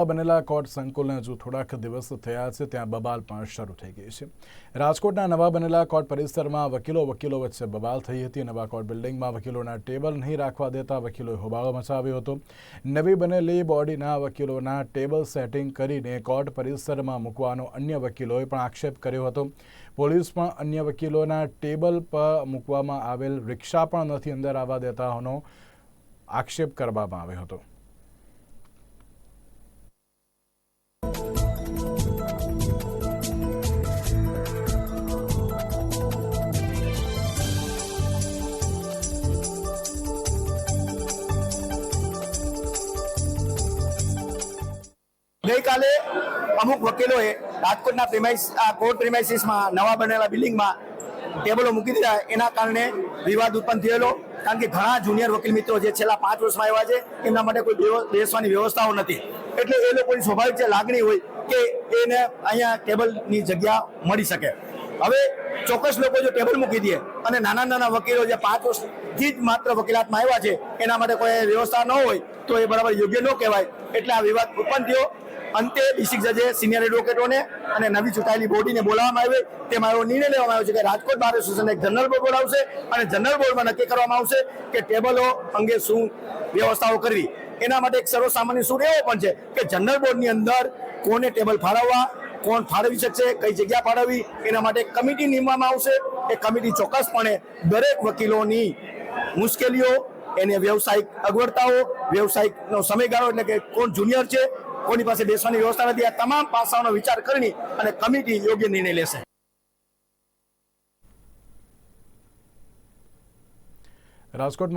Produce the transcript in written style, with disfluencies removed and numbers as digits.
બનેલા કોર્ટ સંકુલને હજુ થોડાક દિવસ થયા છે ત્યાં બબાલ પણ શરૂ થઈ ગઈ છે। રાજકોટના નવા બનેલા કોર્ટ પરિસરમાં વકીલો વચ્ચે બબાલ થઈ હતી। નવા કોર્ટ બિલ્ડિંગમાં વકીલોના ટેબલ નહીં રાખવા દેતા વકીલોએ હોબાળો મચાવ્યો હતો। નવી બનેલી બોડીના વકીલોના ટેબલ સેટિંગ કરીને કોર્ટ પરિસરમાં મૂકવાનો અન્ય વકીલોએ પણ આક્ષેપ કર્યો હતો। પોલીસ પણ અન્ય વકીલોના ટેબલ પર મૂકવામાં આવેલ રિક્ષા પણ નથી અંદર આવવા દેતા હોવાનો આક્ષેપ કરવામાં આવ્યો હતો। ગઈકાલે અમુક વકીલોએ રાજકોટના કોર્ટ પ્રિમાઇસીસમાં નવા બનેલા બિલ્ડિંગમાં ટેબલો મૂકી દીધા। એના કારણે વિવાદ ઉત્પન્ન થયેલો, કારણ કે ઘણા જુનિયર વકીલ મિત્રો જે છેલ્લા 5 વર્ષમાં આવ્યા છે એમના માટે કોઈ બેસવાની વ્યવસ્થાઓ નથી, એટલે એ લોકોની સ્વાભાવિક જે લાગણી હોય કે એને અહીંયા ટેબલની જગ્યા મળી શકે। હવે ચોક્કસ લોકો જો ટેબલ મૂકી દે અને નાના વકીલો જે 5 વર્ષથી જ માત્ર વકીલાતમાં આવ્યા છે એના માટે કોઈ વ્યવસ્થા ન હોય તો એ બરાબર યોગ્ય ન કહેવાય, એટલે આ વિવાદ ઉત્પન્ન થયો। અંતે ડિસ્ટ્રિક્ટ જજે સિનિયર એડવોકેટોને અને નવી ચૂંટાયેલી બોડીને બોલાવવામાં આવે। તેમાં એવો નિર્ણય લેવામાં આવ્યો છે કે રાજકોટ બાર એસોસિએશન એક જનરલ બોર્ડ બોલાવશે અને જનરલ બોર્ડમાં નક્કી કરવામાં આવશે કે ટેબલો અંગે શું વ્યવસ્થાઓ કરવી। એના માટે એક સર્વસામાન્ય સૂર એવો પણ છે કે જનરલ બોર્ડની અંદર કોને ટેબલ ફાળવવા, કોણ ફાળવી શકશે, કઈ જગ્યા ફાળવવી, એના માટે એક કમિટી નિમવામાં આવશે। એ કમિટી ચોક્કસપણે દરેક વકીલોની મુશ્કેલીઓ, એને વ્યવસાયિક અગવડતાઓ, વ્યવસાયિકનો સમયગાળો એટલે કે કોણ જુનિયર છે, કોની પાસે બેસવાની વ્યવસ્થા નથી, આ તમામ પાસાઓનો વિચાર કરી અને કમિટી યોગ્ય નિર્ણય લેશે। રાજકોટમાં